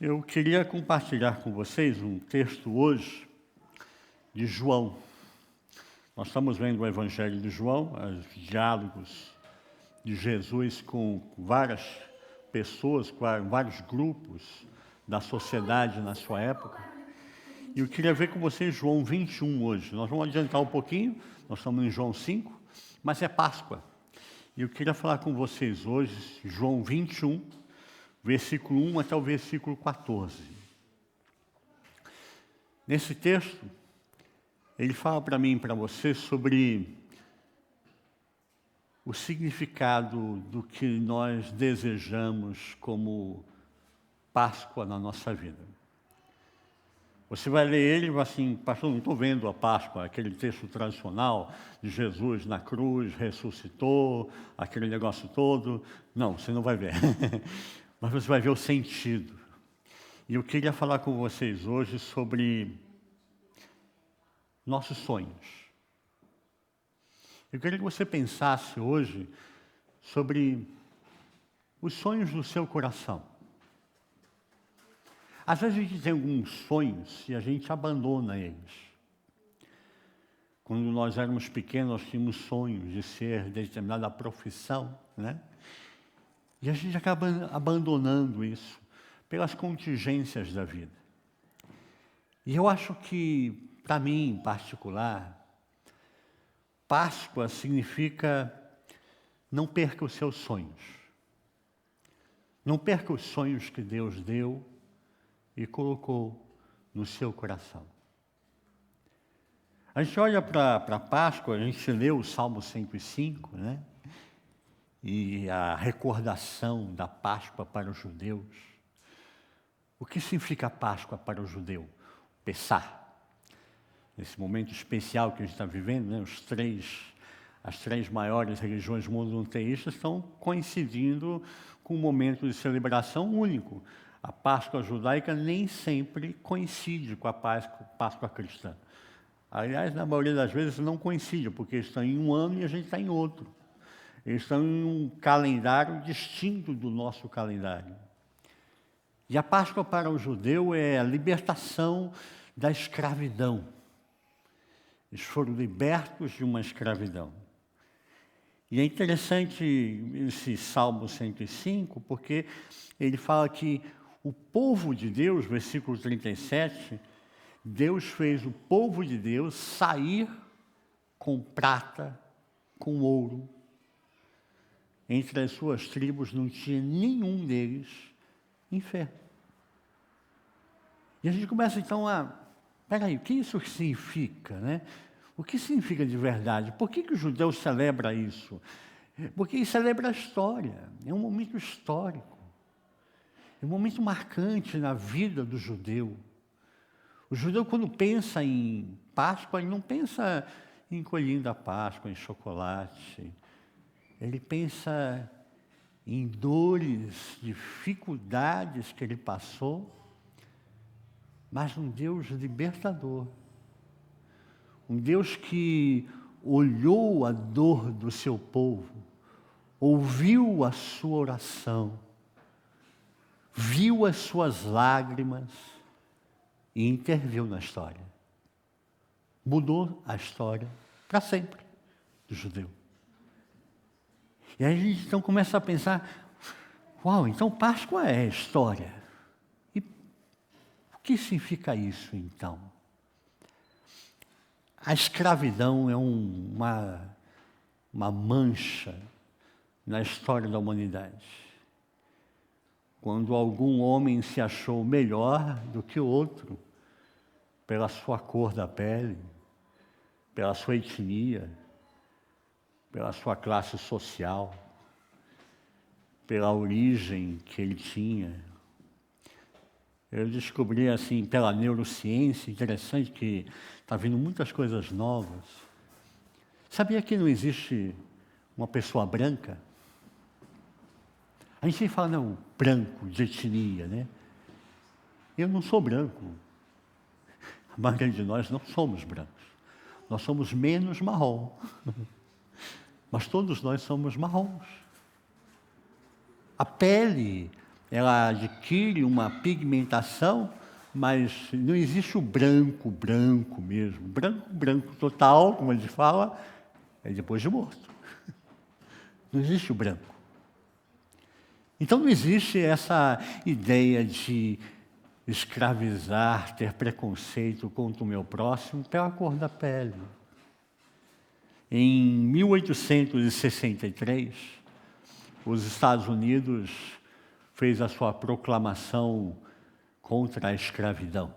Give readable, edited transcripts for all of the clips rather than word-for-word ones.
Eu queria compartilhar com vocês um texto hoje de João. Nós estamos vendo o Evangelho de João, os diálogos de Jesus com várias pessoas, com vários grupos da sociedade na sua época. E eu queria ver com vocês João 21 hoje. Nós vamos adiantar um pouquinho, nós estamos em João 5, mas é Páscoa. E eu queria falar com vocês hoje, João 21, versículo 1 até o versículo 14. Nesse texto, ele fala para mim e para você sobre o significado do que nós desejamos como Páscoa na nossa vida. Você vai ler ele e vai assim, pastor, não estou vendo a Páscoa, aquele texto tradicional de Jesus na cruz, ressuscitou, aquele negócio todo. Não, você não vai ver. Mas você vai ver o sentido. E eu queria falar com vocês hoje sobre nossos sonhos. Eu queria que você pensasse hoje sobre os sonhos do seu coração. Às vezes a gente tem alguns sonhos e a gente abandona eles. Quando nós éramos pequenos, nós tínhamos sonhos de ser de determinada profissão, né? E a gente acaba abandonando isso pelas contingências da vida. E eu acho que, para mim em particular, Páscoa significa não perca os seus sonhos. Não perca os sonhos que Deus deu e colocou no seu coração. A gente olha para a Páscoa, a gente leu o Salmo 105, né? E a recordação da Páscoa para os judeus. O que significa a Páscoa para o judeu? Pessah. Nesse momento especial que a gente está vivendo, né? As três maiores religiões monoteístas estão coincidindo com um momento de celebração único. A Páscoa judaica nem sempre coincide com a Páscoa cristã. Aliás, na maioria das vezes não coincide, porque estão em um ano e a gente está em outro. Eles estão em um calendário distinto do nosso calendário. E a Páscoa para o judeu é a libertação da escravidão. Eles foram libertos de uma escravidão. E é interessante esse Salmo 105, porque ele fala que o povo de Deus, versículo 37, Deus fez o povo de Deus sair com prata, com ouro. Entre as suas tribos não tinha nenhum deles enfermo. E a gente começa então peraí, o que isso significa, né? O que significa de verdade? Por que o judeu celebra isso? Porque ele celebra a história, é um momento histórico. É um momento marcante na vida do judeu. O judeu, quando pensa em Páscoa, ele não pensa em coelhinho da Páscoa, em chocolate. Ele pensa em dores, dificuldades que ele passou, mas um Deus libertador. Um Deus que olhou a dor do seu povo, ouviu a sua oração, viu as suas lágrimas e interviu na história. Mudou a história para sempre do judeu. E aí a gente então começa a pensar, uau, então Páscoa é história. E o que significa isso então? A escravidão é uma mancha na história da humanidade. Quando algum homem se achou melhor do que o outro, pela sua cor da pele, pela sua etnia, pela sua classe social, pela origem que ele tinha. Eu descobri, assim, pela neurociência, interessante que está vindo muitas coisas novas. Sabia que não existe uma pessoa branca? A gente sempre fala, não, branco, de etnia, né? Eu não sou branco. A maioria de nós não somos brancos. Nós somos menos marrom. Mas todos nós somos marrons. A pele ela adquire uma pigmentação, mas não existe o branco, branco mesmo. Branco, branco total, como a gente fala, é depois de morto. Não existe o branco. Então não existe essa ideia de escravizar, ter preconceito contra o meu próximo pela cor da pele. Em 1863, os Estados Unidos fez a sua proclamação contra a escravidão.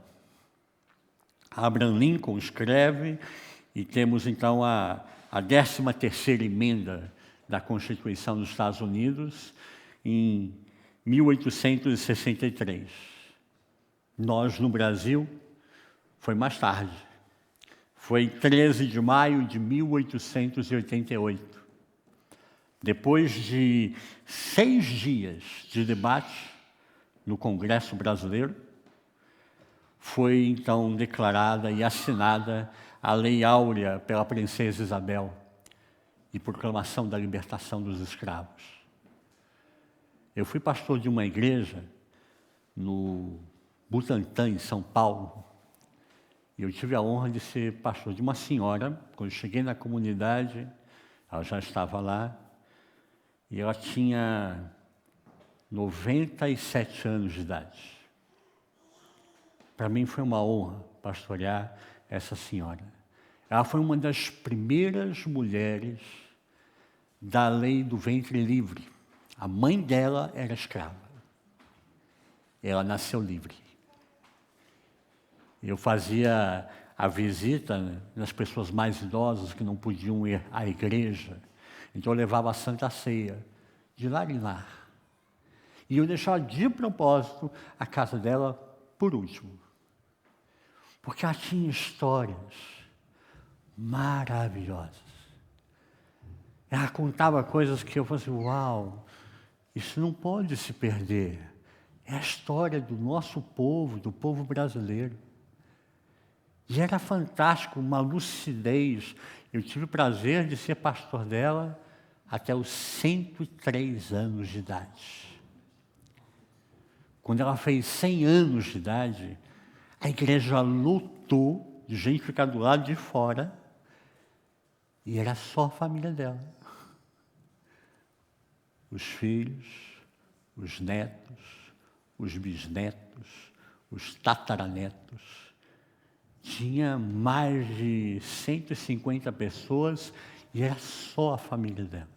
Abraham Lincoln escreve, e temos então a 13ª emenda da Constituição dos Estados Unidos, em 1863. Nós, no Brasil, foi mais tarde. Foi 13 de maio de 1888. Depois de 6 dias de debate no Congresso Brasileiro, foi então declarada e assinada a Lei Áurea pela Princesa Isabel e proclamação da libertação dos escravos. Eu fui pastor de uma igreja no Butantã, em São Paulo, e eu tive a honra de ser pastor de uma senhora. Quando eu cheguei na comunidade, ela já estava lá, e ela tinha 97 anos de idade. Para mim foi uma honra pastorear essa senhora. Ela foi uma das primeiras mulheres da lei do ventre livre. A mãe dela era escrava. Ela nasceu livre. Eu fazia a visita nas pessoas mais idosas que não podiam ir à igreja. Então eu levava a Santa Ceia, de lar em lar. E eu deixava de propósito a casa dela por último. Porque ela tinha histórias maravilhosas. Ela contava coisas que eu falei assim, uau, isso não pode se perder. É a história do nosso povo, do povo brasileiro. E era fantástico, uma lucidez. Eu tive o prazer de ser pastor dela até os 103 anos de idade. Quando ela fez 100 anos de idade, a igreja lotou de gente ficar do lado de fora e era só a família dela. Os filhos, os netos, os bisnetos, os tataranetos. Tinha mais de 150 pessoas e era só a família dela.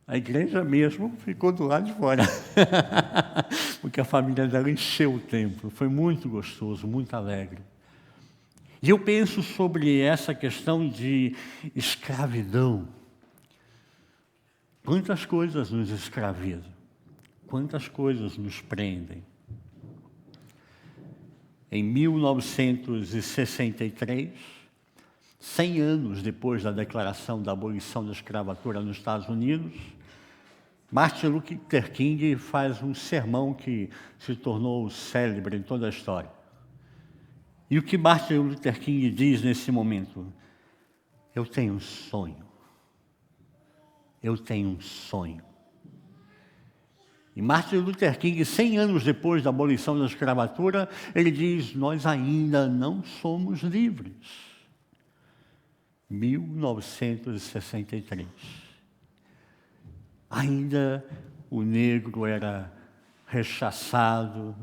A igreja mesmo ficou do lado de fora, porque a família dela encheu o templo. Foi muito gostoso, muito alegre. E eu penso sobre essa questão de escravidão. Quantas coisas nos escravizam, quantas coisas nos prendem. Em 1963, 100 anos depois da declaração da abolição da escravatura nos Estados Unidos, Martin Luther King faz um sermão que se tornou célebre em toda a história. E o que Martin Luther King diz nesse momento? Eu tenho um sonho. Eu tenho um sonho. E Martin Luther King, 100 anos depois da abolição da escravatura, ele diz, nós ainda não somos livres. 1963. Ainda o negro era rechaçado,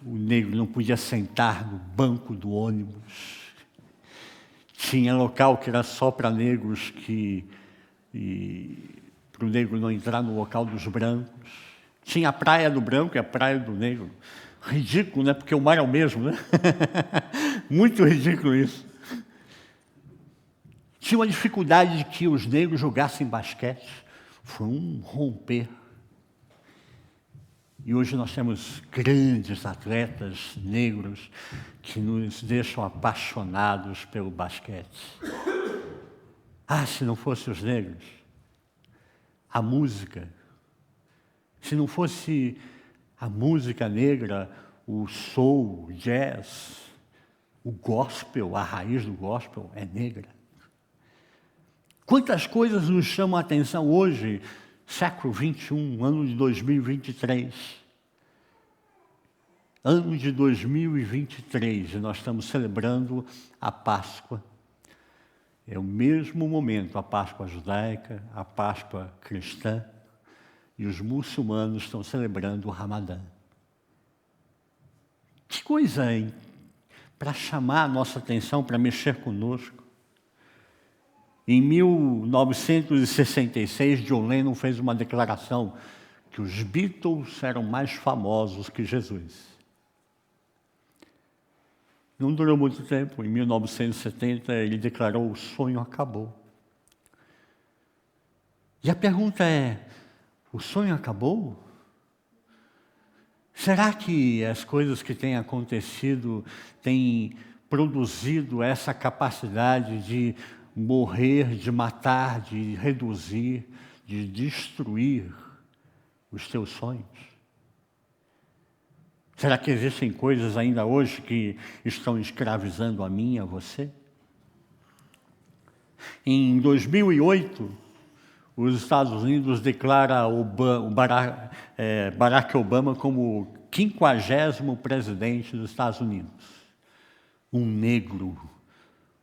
o negro não podia sentar no banco do ônibus. Tinha local que era só para negros, para o negro não entrar no local dos brancos. Tinha a praia do branco e a praia do negro. Ridículo, né? Porque o mar é o mesmo, né? Muito ridículo isso. Tinha uma dificuldade de que os negros jogassem basquete. Foi um romper. E hoje nós temos grandes atletas negros que nos deixam apaixonados pelo basquete. Ah, se não fossem os negros, a música, se não fosse a música negra, o soul, o jazz, o gospel, a raiz do gospel é negra. Quantas coisas nos chamam a atenção hoje século 21, ano de 2023. Ano de 2023, e nós estamos celebrando a Páscoa. É o mesmo momento, a Páscoa judaica, a Páscoa cristã, e os muçulmanos estão celebrando o Ramadã. Que coisa, hein? Para chamar a nossa atenção, para mexer conosco. Em 1966, John Lennon fez uma declaração que os Beatles eram mais famosos que Jesus. Não durou muito tempo. Em 1970, ele declarou: o sonho acabou. E a pergunta é: o sonho acabou? Será que as coisas que têm acontecido têm produzido essa capacidade de morrer, de matar, de reduzir, de destruir os teus sonhos? Será que existem coisas ainda hoje que estão escravizando a mim e a você? Em 2008, os Estados Unidos declaram Barack Obama como o 50º presidente dos Estados Unidos. Um negro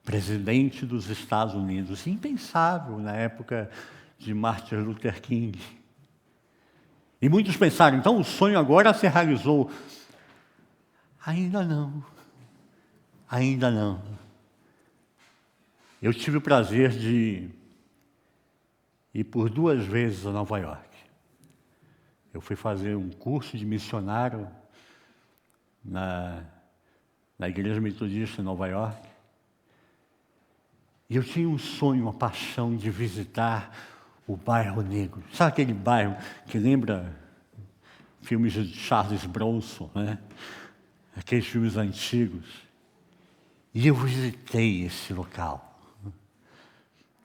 presidente dos Estados Unidos. Impensável na época de Martin Luther King. E muitos pensaram: então o sonho agora se realizou. Ainda não. Ainda não. Eu tive o prazer de ir por 2 vezes a Nova York. Eu fui fazer um curso de missionário na Igreja Metodista em Nova York. E eu tinha um sonho, uma paixão de visitar o bairro negro. Sabe aquele bairro que lembra filmes de Charles Bronson, né? Aqueles filmes antigos. E eu visitei esse local.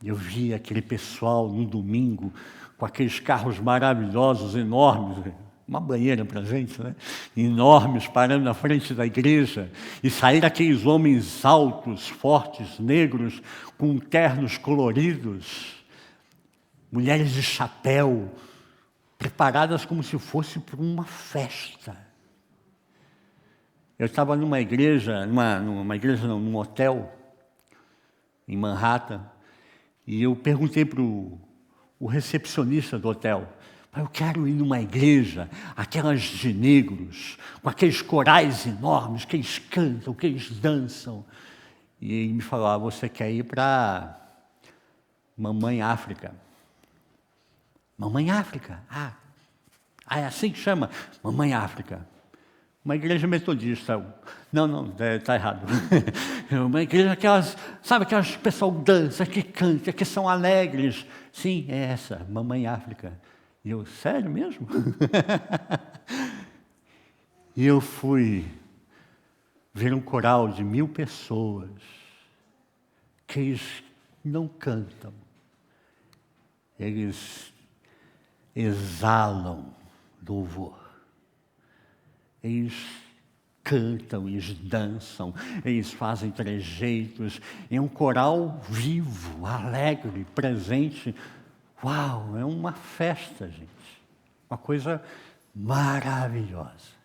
Eu vi aquele pessoal no domingo, com aqueles carros maravilhosos, enormes, uma banheira para a gente, né? Enormes, parando na frente da igreja, e saíram aqueles homens altos, fortes, negros, com ternos coloridos, mulheres de chapéu, preparadas como se fosse para uma festa. Eu estava numa igreja, num hotel, em Manhattan, e eu perguntei para o recepcionista do hotel: eu quero ir numa igreja, aquelas de negros, com aqueles corais enormes, que eles cantam, que eles dançam. E ele me falou: você quer ir para Mamãe África? Mamãe África? É assim que chama? Mamãe África. Uma igreja metodista. Não, está errado. Uma igreja sabe, aquelas que o pessoal dança, que canta, que são alegres. Sim, é essa, Mamãe África. E eu, sério mesmo? E eu fui ver um coral de 1000 pessoas, que eles não cantam. Eles exalam louvor. Eles cantam, eles dançam, eles fazem trejeitos. É um coral vivo, alegre, presente. Uau, é uma festa, gente. Uma coisa maravilhosa.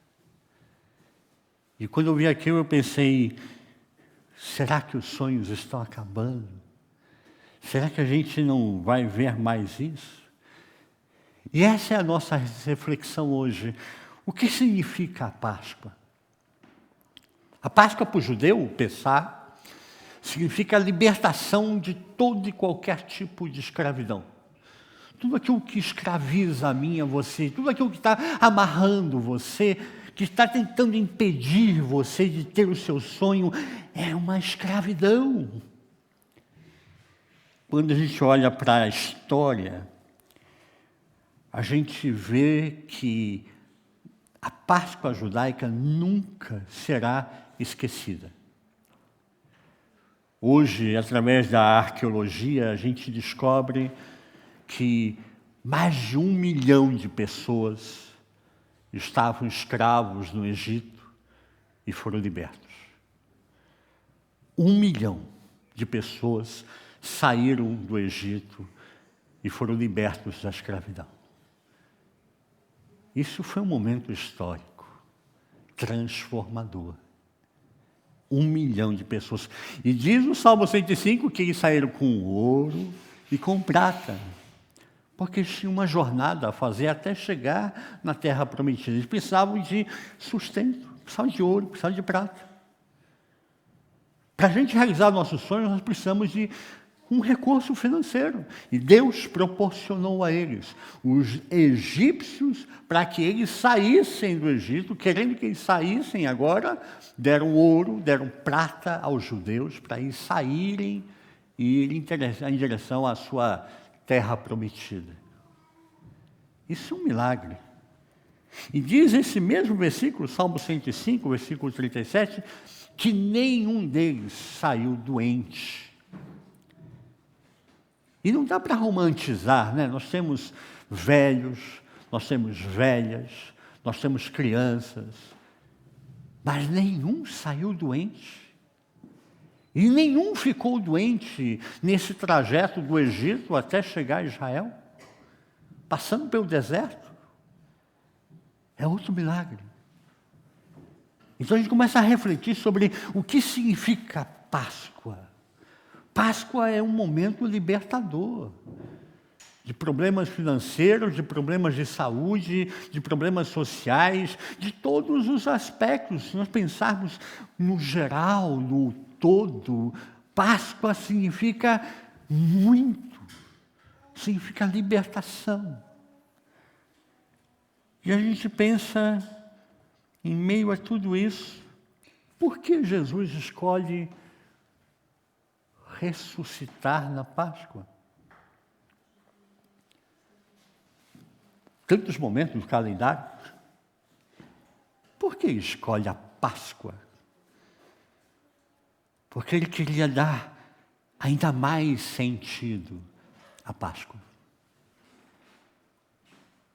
E quando eu vi aquilo, eu pensei: será que os sonhos estão acabando? Será que a gente não vai ver mais isso? E essa é a nossa reflexão hoje. O que significa a Páscoa? A Páscoa para o judeu, o Pessah, significa a libertação de todo e qualquer tipo de escravidão. Tudo aquilo que escraviza a mim e a você, tudo aquilo que está amarrando você, que está tentando impedir você de ter o seu sonho, é uma escravidão. Quando a gente olha para a história, a gente vê que a Páscoa judaica nunca será esquecida. Hoje, através da arqueologia, a gente descobre que mais de 1 milhão de pessoas estavam escravos no Egito e foram libertos. 1 milhão de pessoas saíram do Egito e foram libertos da escravidão. Isso foi um momento histórico, transformador. 1 milhão de pessoas. E diz o Salmo 105 que eles saíram com ouro e com prata, porque eles tinham uma jornada a fazer até chegar na terra prometida. Eles precisavam de sustento, precisavam de ouro, precisavam de prata. Para a gente realizar nossos sonhos, nós precisamos de um recurso financeiro. E Deus proporcionou a eles, os egípcios, para que eles saíssem do Egito, querendo que eles saíssem agora, deram ouro, deram prata aos judeus, para eles saírem e irem em direção à sua terra prometida. Isso é um milagre. E diz esse mesmo versículo, Salmo 105, versículo 37, que nenhum deles saiu doente. E não dá para romantizar, né? Nós temos velhos, nós temos velhas, nós temos crianças, mas nenhum saiu doente. E nenhum ficou doente nesse trajeto do Egito até chegar a Israel, passando pelo deserto. É outro milagre. Então a gente começa a refletir sobre o que significa Páscoa. Páscoa é um momento libertador de problemas financeiros, de problemas de saúde, de problemas sociais, de todos os aspectos. Se nós pensarmos no geral, no todo, Páscoa significa muito, significa libertação. E a gente pensa, em meio a tudo isso, por que Jesus escolhe ressuscitar na Páscoa? Tantos momentos no calendário. Por que escolhe a Páscoa? Porque ele queria dar ainda mais sentido à Páscoa.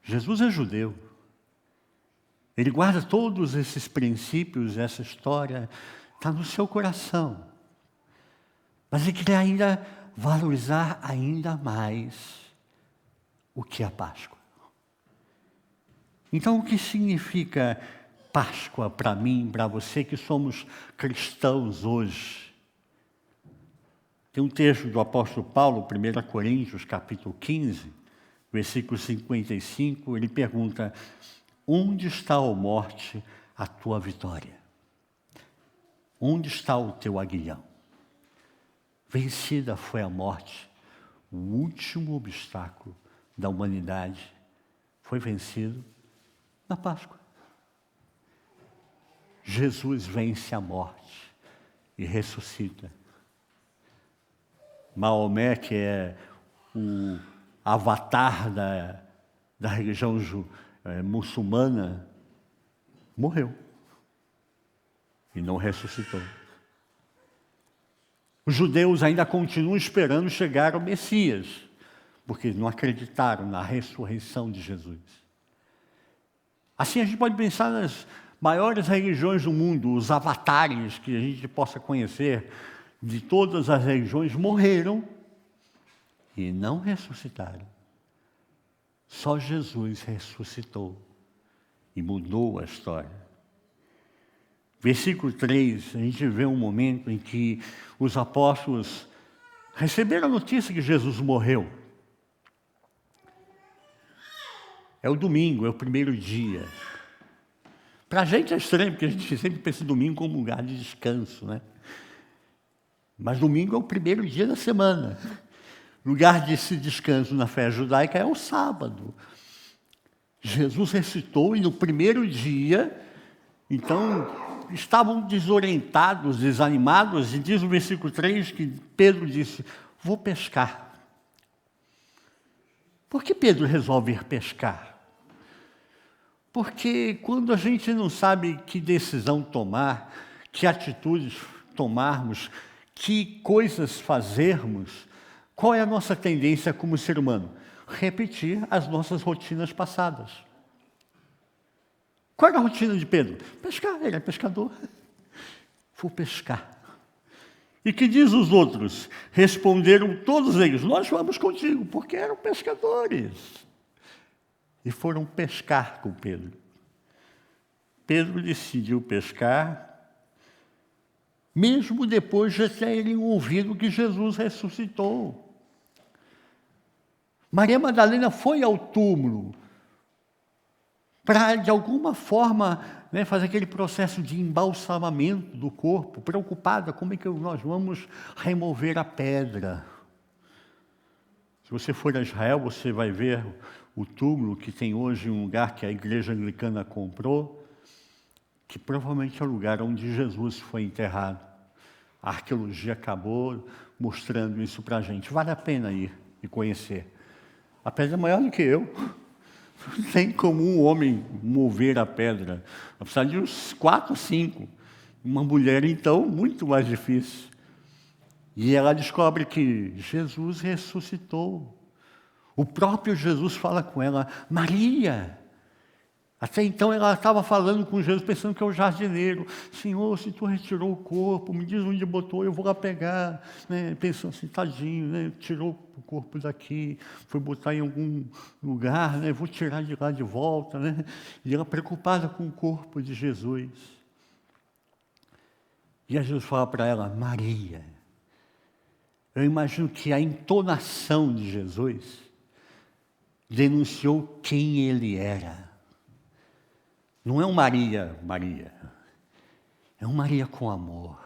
Jesus é judeu. Ele guarda todos esses princípios, essa história, está no seu coração. Mas ele queria ainda valorizar ainda mais o que é a Páscoa. Então, o que significa Páscoa para mim, para você que somos cristãos hoje? Tem um texto do apóstolo Paulo, 1 Coríntios, capítulo 15, versículo 55, ele pergunta: onde está, ó morte, a tua vitória? Onde está o teu aguilhão? Vencida foi a morte, o último obstáculo da humanidade foi vencido na Páscoa. Jesus vence a morte e ressuscita. Maomé, que é o avatar da religião muçulmana, morreu e não ressuscitou. Os judeus ainda continuam esperando chegar ao Messias, porque não acreditaram na ressurreição de Jesus. Assim a gente pode pensar nas maiores religiões do mundo, os avatares que a gente possa conhecer de todas as religiões morreram e não ressuscitaram. Só Jesus ressuscitou e mudou a história. Versículo 3, a gente vê um momento em que os apóstolos receberam a notícia que Jesus morreu. É o domingo, é o primeiro dia. Para a gente é estranho, porque a gente sempre pensa em domingo como lugar de descanso, né? Mas domingo é o primeiro dia da semana. Lugar de descanso na fé judaica é o sábado. Jesus ressuscitou e no primeiro dia, então, estavam desorientados, desanimados, e diz no versículo 3 que Pedro disse: vou pescar. Por que Pedro resolve ir pescar? Porque quando a gente não sabe que decisão tomar, que atitudes tomarmos, que coisas fazermos, qual é a nossa tendência como ser humano? Repetir as nossas rotinas passadas. Qual era a rotina de Pedro? Pescar, ele é pescador. Vou pescar. E que diz os outros? Responderam todos eles: nós vamos contigo, porque eram pescadores. e foram pescar com Pedro. Pedro decidiu pescar, mesmo depois de terem ouvido que Jesus ressuscitou. Maria Madalena foi ao túmulo para, de alguma forma, fazer aquele processo de embalsamamento do corpo, preocupada como é que nós vamos remover a pedra. Se você for a Israel, você vai ver o túmulo que tem hoje um lugar que a igreja anglicana comprou, que provavelmente é o lugar onde Jesus foi enterrado. A arqueologia acabou mostrando isso para a gente. Vale a pena ir e conhecer. A pedra é maior do que eu. Não tem como um homem mover a pedra. Vai precisar de uns 4, 5. Uma mulher, então, muito mais difícil. E ela descobre que Jesus ressuscitou. O próprio Jesus fala com ela, Maria. Até então ela estava falando com Jesus, pensando que é o jardineiro. Senhor, se tu retirou o corpo, me diz onde botou, eu vou lá pegar. Pensando assim, tadinho, tirou o corpo daqui, foi botar em algum lugar, vou tirar de lá de volta. E ela preocupada com o corpo de Jesus. E aí Jesus fala para ela, Maria. Eu imagino que a entonação de Jesus denunciou quem ele era. Não é um Maria, Maria. É um Maria com amor.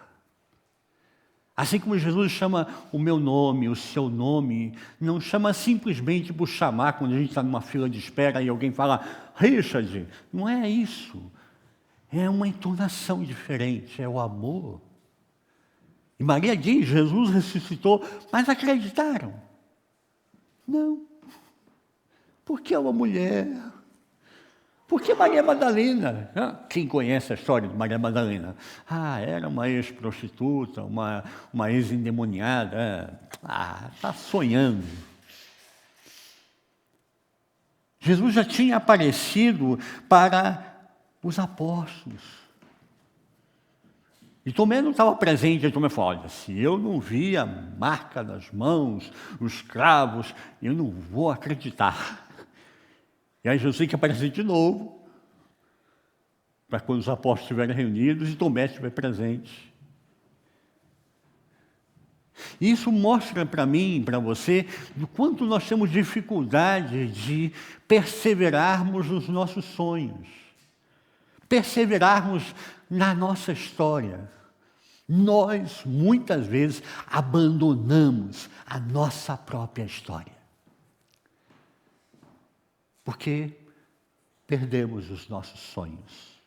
Assim como Jesus chama o meu nome, o seu nome, não chama simplesmente por chamar quando a gente está numa fila de espera e alguém fala, Richard, não é isso. É uma entonação diferente, é o amor. E Maria diz, Jesus ressuscitou, mas acreditaram? Não. Porque é uma mulher. Por que Maria Madalena? Quem conhece a história de Maria Madalena? Era uma ex-prostituta, uma ex-endemoniada. Está sonhando. Jesus já tinha aparecido para os apóstolos. E Tomé não estava presente. Tomé falou, olha, se eu não vi a marca das mãos, os cravos, eu não vou acreditar. E aí Jesus tem que aparecer de novo, para quando os apóstolos estiverem reunidos e Tomé estiver presente. Isso mostra para mim, para você, do quanto nós temos dificuldade de perseverarmos nos nossos sonhos, perseverarmos na nossa história. Nós, muitas vezes, abandonamos a nossa própria história. Porque perdemos os nossos sonhos.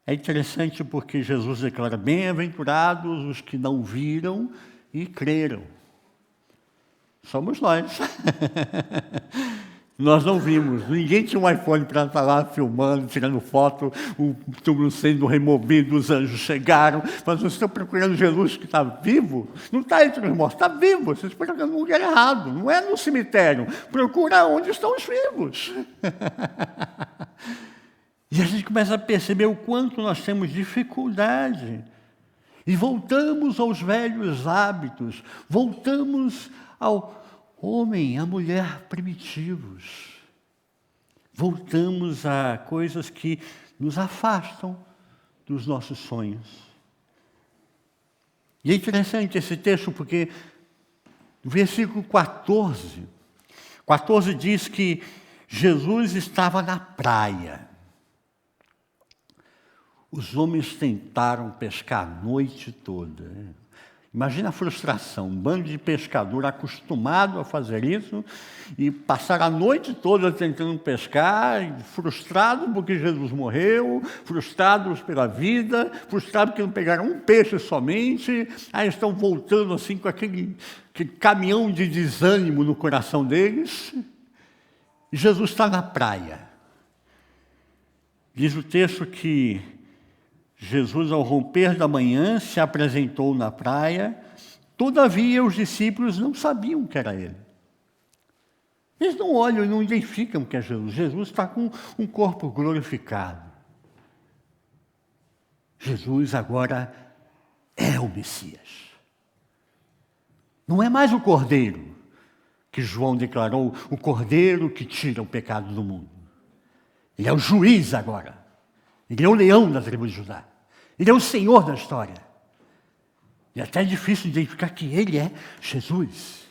É interessante porque Jesus declara, bem-aventurados os que não viram e creram. Somos nós. Nós não vimos, ninguém tinha um iPhone para estar lá filmando, tirando foto, o túmulo sendo removido, os anjos chegaram, mas vocês estão procurando Jesus que está vivo? Não está entre os mortos, está vivo, vocês estão procurando um lugar errado, não é no cemitério, procura onde estão os vivos. E a gente começa a perceber o quanto nós temos dificuldade. E voltamos aos velhos hábitos, voltamos ao homem, a mulher primitivos. Voltamos a coisas que nos afastam dos nossos sonhos. E é interessante esse texto porque no versículo 14 diz que Jesus estava na praia. Os homens tentaram pescar a noite toda. Imagina a frustração, um bando de pescador acostumado a fazer isso e passar a noite toda tentando pescar, frustrados porque Jesus morreu, frustrados pela vida, frustrados porque não pegaram um peixe somente, aí estão voltando assim com aquele caminhão de desânimo no coração deles. E Jesus está na praia. Diz o texto que Jesus, ao romper da manhã, se apresentou na praia, todavia os discípulos não sabiam que era ele. Eles não olham e não identificam que é Jesus. Jesus está com um corpo glorificado. Jesus agora é o Messias. Não é mais o Cordeiro, que João declarou o Cordeiro que tira o pecado do mundo. Ele é o juiz agora. Ele é o leão da tribo de Judá. Ele é o Senhor da história. E até é difícil identificar que ele é Jesus.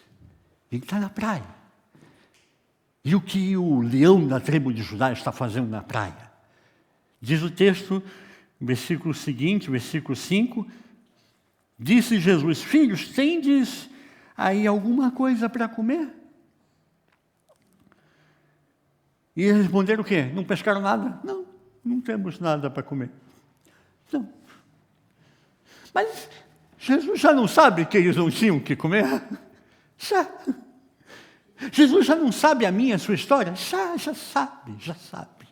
Ele está na praia. E o que o leão da tribo de Judá está fazendo na praia? Diz o texto, versículo seguinte, versículo 5, disse Jesus: filhos, tendes aí alguma coisa para comer? E eles responderam o quê? Não pescaram nada? Não, não temos nada para comer. Não. Mas Jesus já não sabe que eles não tinham o que comer? Já. Jesus já não sabe a minha, a sua história? Já sabe.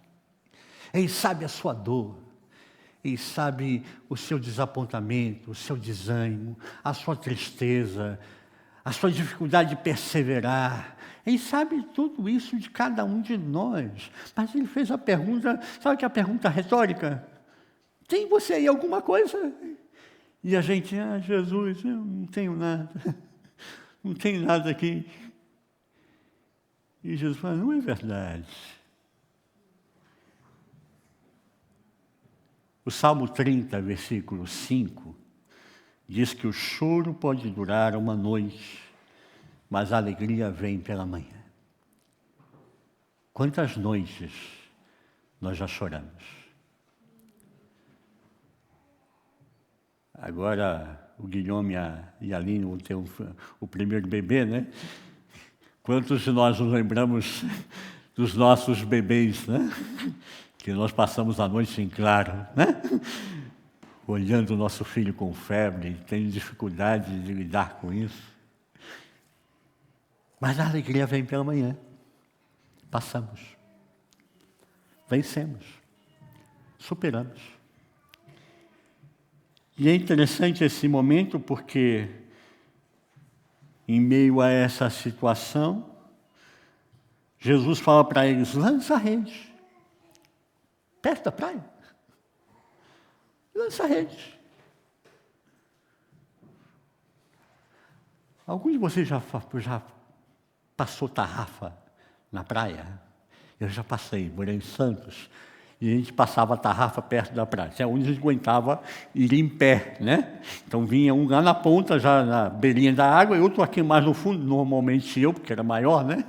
Ele sabe a sua dor. Ele sabe o seu desapontamento, o seu desânimo, a sua tristeza, a sua dificuldade de perseverar. Ele sabe tudo isso de cada um de nós. Mas ele fez a pergunta, sabe que é a pergunta retórica? Tem você aí alguma coisa? E a gente, Jesus, eu não tenho nada. Não tenho nada aqui. E Jesus fala, não é verdade. O Salmo 30, versículo 5, diz que o choro pode durar uma noite, mas a alegria vem pela manhã. Quantas noites nós já choramos? Agora, o Guilherme e a Aline vão ter o primeiro bebê, né? Quantos de nós nos lembramos dos nossos bebês, né? Que nós passamos a noite em claro, né? Olhando o nosso filho com febre, tendo dificuldade de lidar com isso. Mas a alegria vem pela manhã. Passamos. Vencemos. Superamos. E é interessante esse momento porque, em meio a essa situação, Jesus fala para eles, lança a rede. Perto da praia. Lança a rede. Alguns de vocês já passou tarrafa na praia? Eu já passei, morei em Santos. E a gente passava a tarrafa perto da praia. É onde a gente aguentava ir em pé, né? Então vinha um lá na ponta, já na beirinha da água, e outro aqui mais no fundo, normalmente eu, porque era maior, né?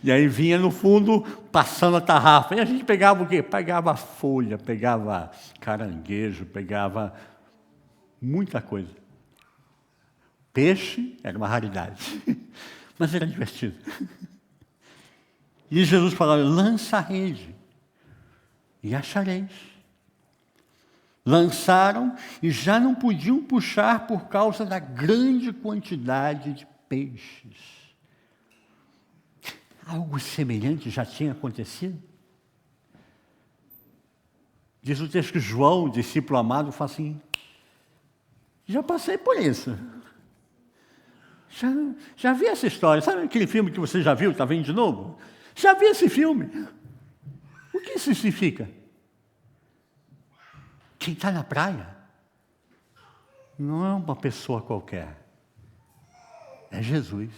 E aí vinha no fundo, passando a tarrafa. E a gente pegava o quê? Pegava folha, pegava caranguejo, pegava muita coisa. Peixe era uma raridade, mas era divertido. E Jesus falava, lança a rede. E achareis. Lançaram e já não podiam puxar por causa da grande quantidade de peixes. Algo semelhante já tinha acontecido? Diz o texto que João, o discípulo amado, fala assim, já passei por isso. Já vi essa história. Sabe aquele filme que você já viu, está vendo de novo? Já vi esse filme. O que isso significa? Quem está na praia não é uma pessoa qualquer. É Jesus.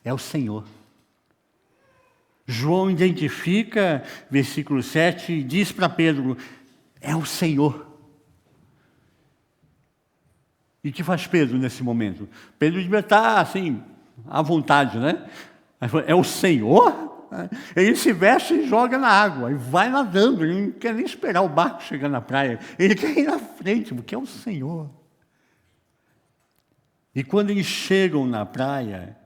É o Senhor. João identifica, versículo 7, e diz para Pedro, é o Senhor. E o que faz Pedro nesse momento? Pedro devia estar assim, à vontade, né? É o Senhor? Ele se veste e joga na água, e vai nadando, ele não quer nem esperar o barco chegar na praia, ele quer ir na frente, porque é o Senhor. E quando eles chegam na praia,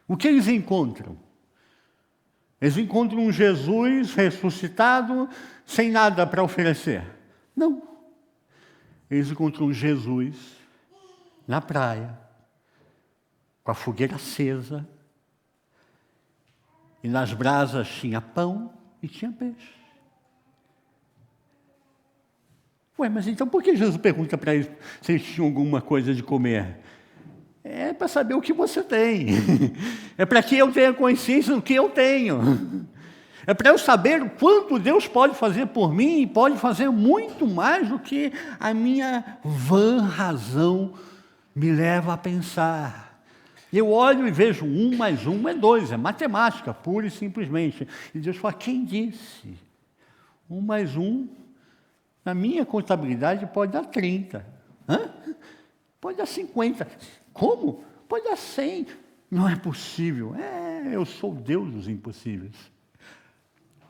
o que eles encontram? Eles encontram um Jesus ressuscitado, sem nada para oferecer. Não. Eles encontram Jesus na praia, com a fogueira acesa, e nas brasas tinha pão e tinha peixe. Ué, mas então por que Jesus pergunta para eles se eles tinham alguma coisa de comer? É para saber o que você tem. É para que eu tenha consciência do que eu tenho. É para eu saber o quanto Deus pode fazer por mim e pode fazer muito mais do que a minha vã razão me leva a pensar. Eu olho e vejo 1 mais 1 é 2, é matemática, pura e simplesmente. E Deus fala, quem disse? 1 mais 1, na minha contabilidade, pode dar 30. Hã? Pode dar 50. Como? Pode dar 100. Não é possível. Eu sou o Deus dos impossíveis.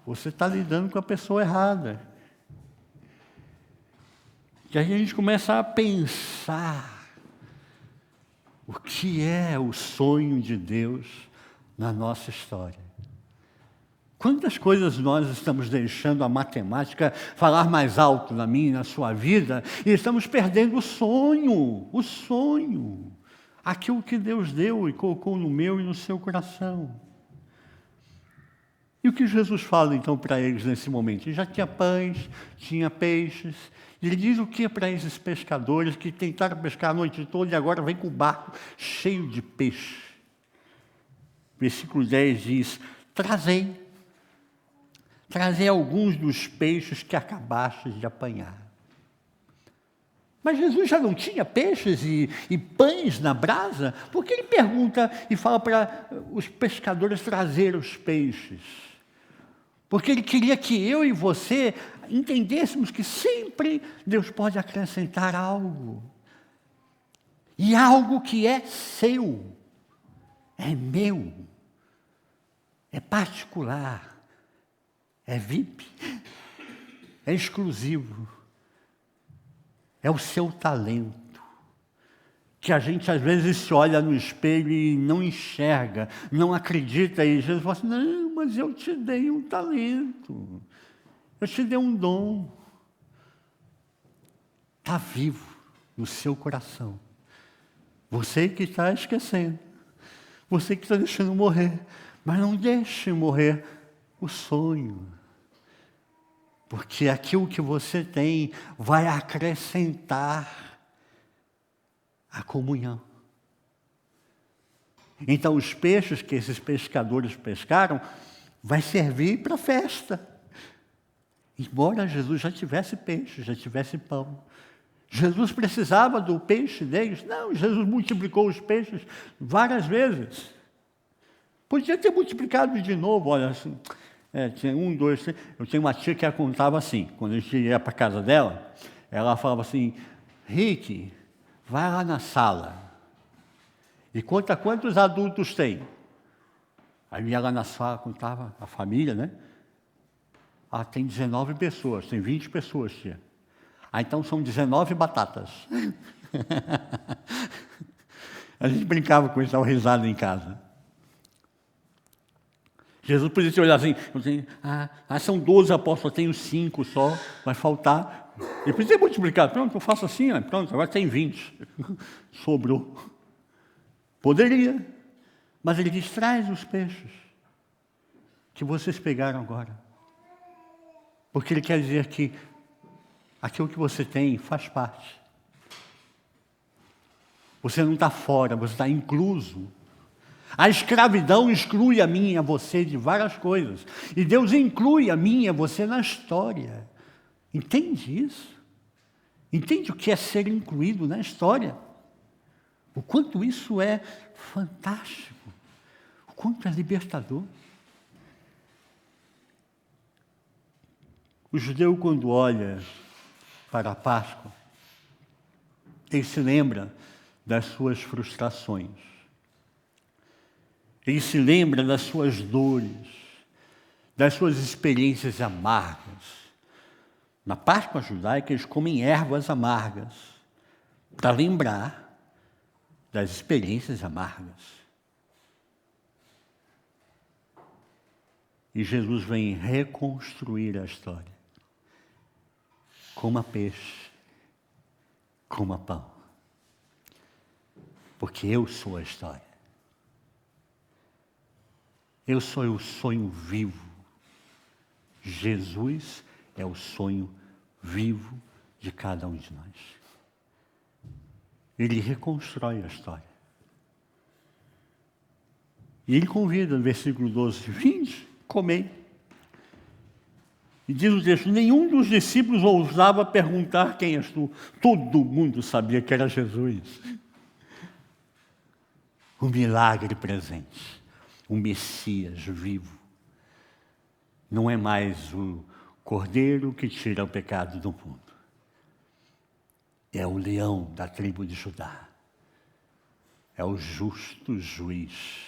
Você está lidando com a pessoa errada. E aí a gente começa a pensar o que é o sonho de Deus na nossa história. Quantas coisas nós estamos deixando a matemática falar mais alto na minha e na sua vida, e estamos perdendo o sonho, aquilo que Deus deu e colocou no meu e no seu coração. E o que Jesus fala então para eles nesse momento? Ele já tinha pães, tinha peixes. Ele diz o que para esses pescadores que tentaram pescar a noite toda e agora vem com o barco cheio de peixe? Versículo 10 diz, trazei alguns dos peixes que acabastes de apanhar. Mas Jesus já não tinha peixes e pães na brasa? Por que ele pergunta e fala para os pescadores trazer os peixes? Porque ele queria que eu e você entendêssemos que sempre Deus pode acrescentar algo. E algo que é seu, é meu, é particular, é VIP, é exclusivo, é o seu talento. Que a gente às vezes se olha no espelho e não enxerga, não acredita, e Jesus fala assim, não, mas eu te dei um talento, eu te dei um dom. Está vivo no seu coração. Você que está esquecendo, você que está deixando morrer, mas não deixe morrer o sonho. Porque aquilo que você tem vai acrescentar a comunhão. Então, os peixes que esses pescadores pescaram vai servir para a festa. Embora Jesus já tivesse peixe, já tivesse pão. Jesus precisava do peixe deles? Não, Jesus multiplicou os peixes várias vezes. Podia ter multiplicado de novo, olha assim. Tinha 1, 2, 3. Eu tenho uma tia que ela contava assim, quando a gente ia para a casa dela, ela falava assim, Rick, vai lá na sala e conta quantos adultos tem. Aí ia lá na sala, contava a família, né? Tem 19 pessoas, tem 20 pessoas, tia. Então são 19 batatas. A gente brincava com isso, dava risada em casa. Jesus podia te olhar assim, são 12 apóstolos, eu tenho 5 só, vai faltar. Ele podia ter multiplicado, pronto, eu faço assim, pronto, agora tem 20. Sobrou. Poderia, mas ele diz, traz os peixes que vocês pegaram agora. Porque ele quer dizer que aquilo que você tem faz parte. Você não está fora, você está incluso. A escravidão exclui a mim e a você de várias coisas. E Deus inclui a mim e a você na história. Entende isso? Entende o que é ser incluído na história? O quanto isso é fantástico. O quanto é libertador. O judeu, quando olha para a Páscoa, ele se lembra das suas frustrações. Ele se lembra das suas dores, das suas experiências amargas. Na Páscoa judaica, eles comem ervas amargas, para lembrar das experiências amargas. E Jesus vem reconstruir a história. Coma peixe, coma pão. Porque eu sou a história. Eu sou o sonho vivo. Jesus é o sonho vivo de cada um de nós. Ele reconstrói a história. E ele convida no versículo 12, 20, comei. E diz o texto, nenhum dos discípulos ousava perguntar quem és tu. Todo mundo sabia que era Jesus. o milagre presente, o Messias vivo. Não é mais o Cordeiro que tira o pecado do mundo. É o leão da tribo de Judá. É o justo juiz.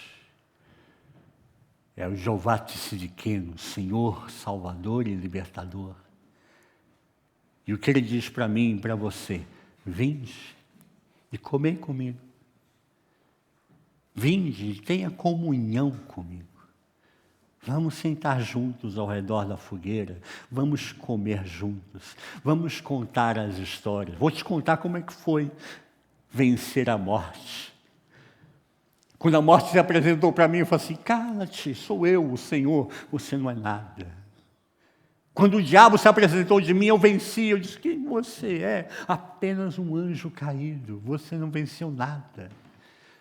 É o Jeová Tsidkenu, Senhor, Salvador e Libertador. E o que Ele diz para mim e para você: vinde e comei comigo. Vinde e tenha comunhão comigo. Vamos sentar juntos ao redor da fogueira, vamos comer juntos, vamos contar as histórias. Vou te contar como é que foi vencer a morte. Quando a morte se apresentou para mim, eu falei assim: cala-te, sou eu, o Senhor, você não é nada. Quando o diabo se apresentou de mim, eu venci. Eu disse: quem você é? Apenas um anjo caído, você não venceu nada.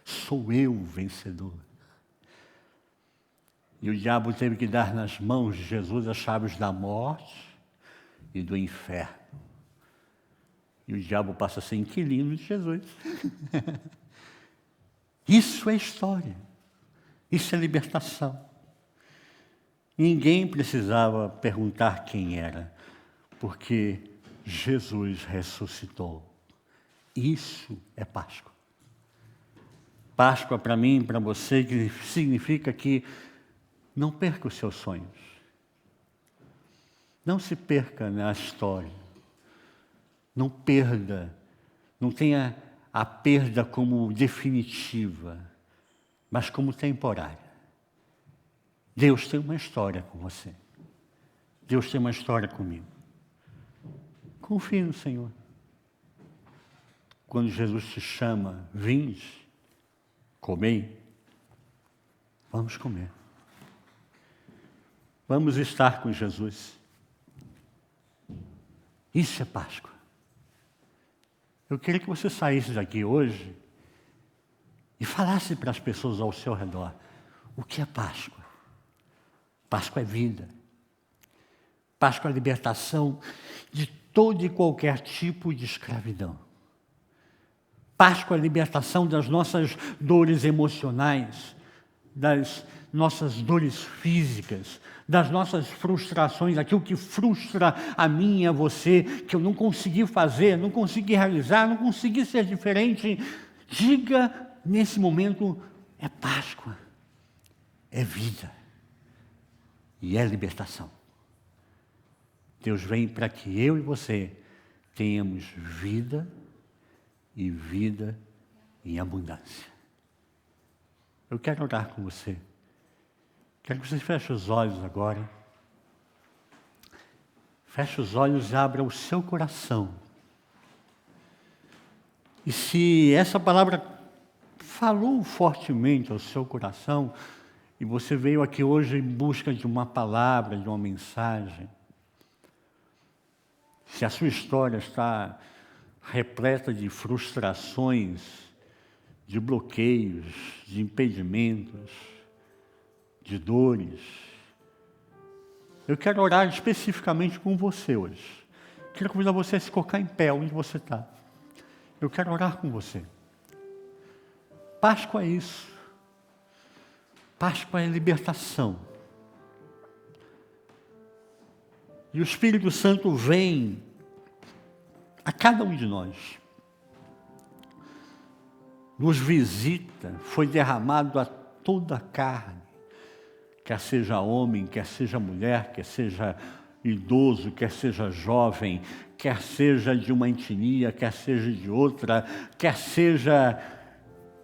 Sou eu o vencedor. E o diabo teve que dar nas mãos de Jesus as chaves da morte e do inferno. E o diabo passa a ser inquilino de Jesus. Isso é história. Isso é libertação. Ninguém precisava perguntar quem era, porque Jesus ressuscitou. Isso é Páscoa. Páscoa para mim e para você que significa que não perca os seus sonhos. Não se perca na história. Não perda, não tenha a perda como definitiva, mas como temporária. Deus tem uma história com você. Deus tem uma história comigo. Confie no Senhor. Quando Jesus te chama, vinde, comei, vamos comer. Vamos estar com Jesus. Isso é Páscoa. Eu queria que você saísse daqui hoje e falasse para as pessoas ao seu redor o que é Páscoa. Páscoa é vida. Páscoa é libertação de todo e qualquer tipo de escravidão. Páscoa é libertação das nossas dores emocionais, das nossas dores físicas, das nossas frustrações, aquilo que frustra a mim e a você, que eu não consegui fazer, não consegui realizar, não consegui ser diferente. Diga nesse momento: é Páscoa, é vida e é libertação. Deus vem para que eu e você tenhamos vida e vida em abundância. Eu quero orar com você. Quero que você feche os olhos agora. Feche os olhos e abra o seu coração. E se essa palavra falou fortemente ao seu coração, e você veio aqui hoje em busca de uma palavra, de uma mensagem, se a sua história está repleta de frustrações, de bloqueios, de impedimentos, de dores, eu quero orar especificamente com você hoje. Quero convidar você a se colocar em pé onde você está. Eu quero orar com você. Páscoa é isso. Páscoa é libertação. E o Espírito Santo vem a cada um de nós. Nos visita, foi derramado a toda a carne. Quer seja homem, quer seja mulher, quer seja idoso, quer seja jovem, quer seja de uma etnia, quer seja de outra, quer seja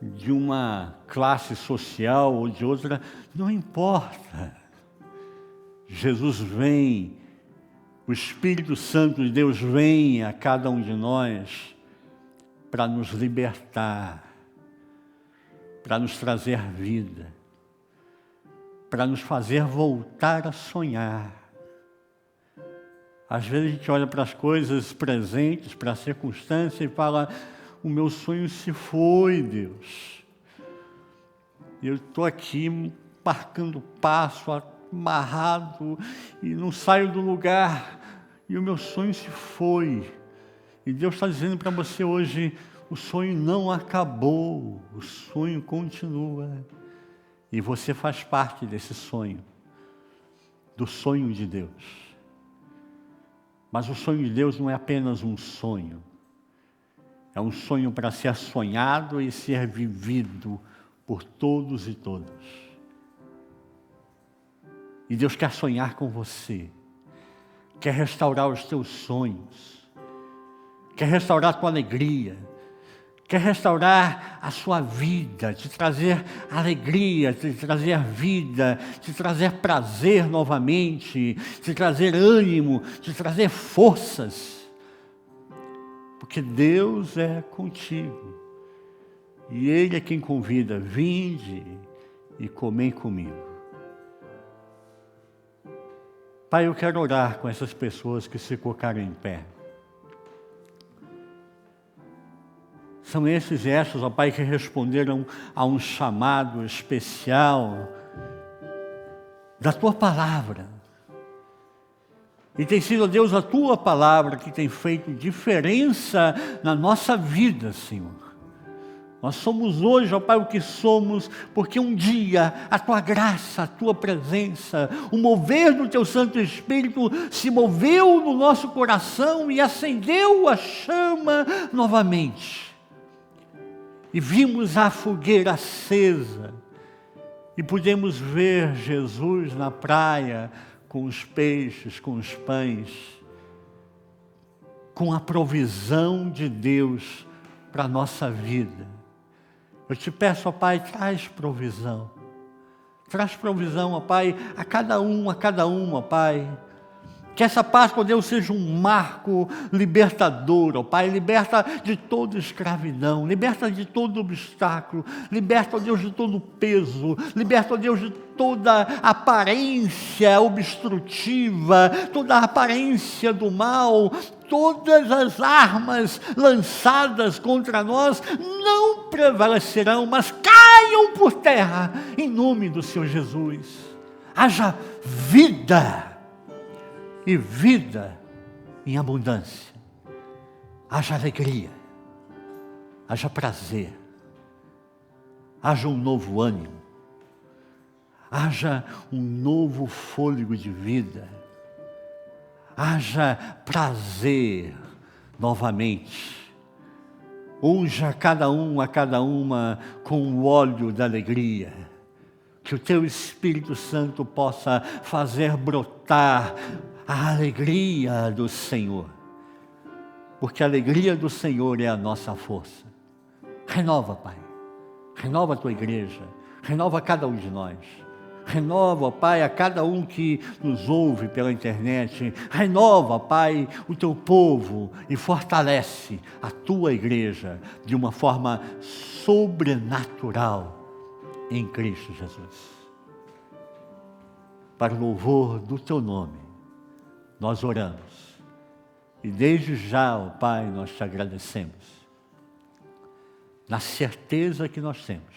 de uma classe social ou de outra, não importa. Jesus vem, o Espírito Santo de Deus vem a cada um de nós para nos libertar, para nos trazer vida, para nos fazer voltar a sonhar. Às vezes a gente olha para as coisas presentes, para a circunstância e fala: o meu sonho se foi, Deus. Eu estou aqui marcando passo, amarrado, e não saio do lugar, e o meu sonho se foi. E Deus está dizendo para você hoje: O sonho não acabou, o sonho continua. E você faz parte desse sonho, do sonho de Deus. Mas o sonho de Deus não é apenas um sonho. É um sonho para ser sonhado e ser vivido por todos e todas. E Deus quer sonhar com você. Quer restaurar os teus sonhos. Quer restaurar a tua alegria. Quer restaurar a sua vida, te trazer alegria, te trazer vida, te trazer prazer novamente, te trazer ânimo, te trazer forças. Porque Deus é contigo. E Ele é quem convida, vinde e comei comigo. Pai, eu quero orar com essas pessoas que se colocaram em pé. São esses e essas, ó Pai, que responderam a um chamado especial da Tua Palavra. E tem sido, Deus, a Tua Palavra que tem feito diferença na nossa vida, Senhor. Nós somos hoje, ó Pai, o que somos, porque um dia a Tua graça, a Tua presença, o mover do Teu Santo Espírito se moveu no nosso coração e acendeu a chama novamente. E vimos a fogueira acesa, e pudemos ver Jesus na praia, com os peixes, com os pães, com a provisão de Deus para a nossa vida. Eu te peço, ó Pai, traz provisão, ó Pai, a cada um, ó Pai. Que essa Páscoa, Deus, seja um marco libertador, ó Pai. Liberta de toda escravidão, liberta de todo obstáculo, liberta, ó Deus, de todo peso, liberta, ó Deus, de toda aparência obstrutiva, toda a aparência do mal, todas as armas lançadas contra nós não prevalecerão, mas caiam por terra, em nome do Senhor Jesus. Haja vida, e vida em abundância. Haja alegria, haja prazer, haja um novo ânimo, haja um novo fôlego de vida, haja prazer novamente. Unja a cada uma com o óleo da alegria. Que o Teu Espírito Santo possa fazer brotar a alegria do Senhor, porque a alegria do Senhor é a nossa força. Renova, Pai, renova a Tua igreja, renova cada um de nós, renova, Pai, a cada um que nos ouve pela internet, renova, Pai, o Teu povo e fortalece a Tua igreja de uma forma sobrenatural em Cristo Jesus. Para o louvor do Teu nome, nós oramos. E desde já, ó Pai, nós Te agradecemos. Na certeza que nós temos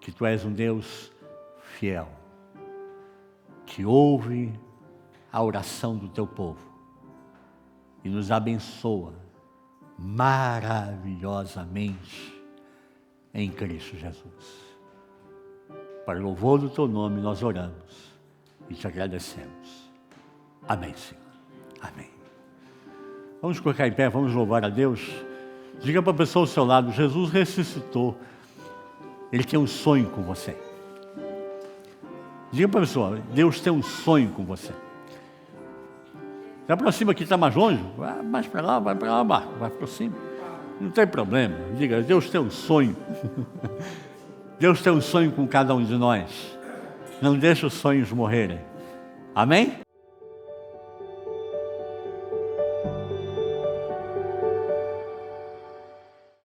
que Tu és um Deus fiel, que ouve a oração do Teu povo e nos abençoa maravilhosamente em Cristo Jesus. Para o louvor do Teu nome nós oramos e Te agradecemos. Amém, Senhor. Amém. Vamos colocar em pé, vamos louvar a Deus. Diga para a pessoa ao seu lado, Jesus ressuscitou. Ele tem um sonho com você. Diga para a pessoa, Deus tem um sonho com você. Se aproxima aqui, está mais longe, vai mais para lá, vai para lá, vai para cima. Não tem problema. Diga, Deus tem um sonho. Deus tem um sonho com cada um de nós. Não deixe os sonhos morrerem. Amém?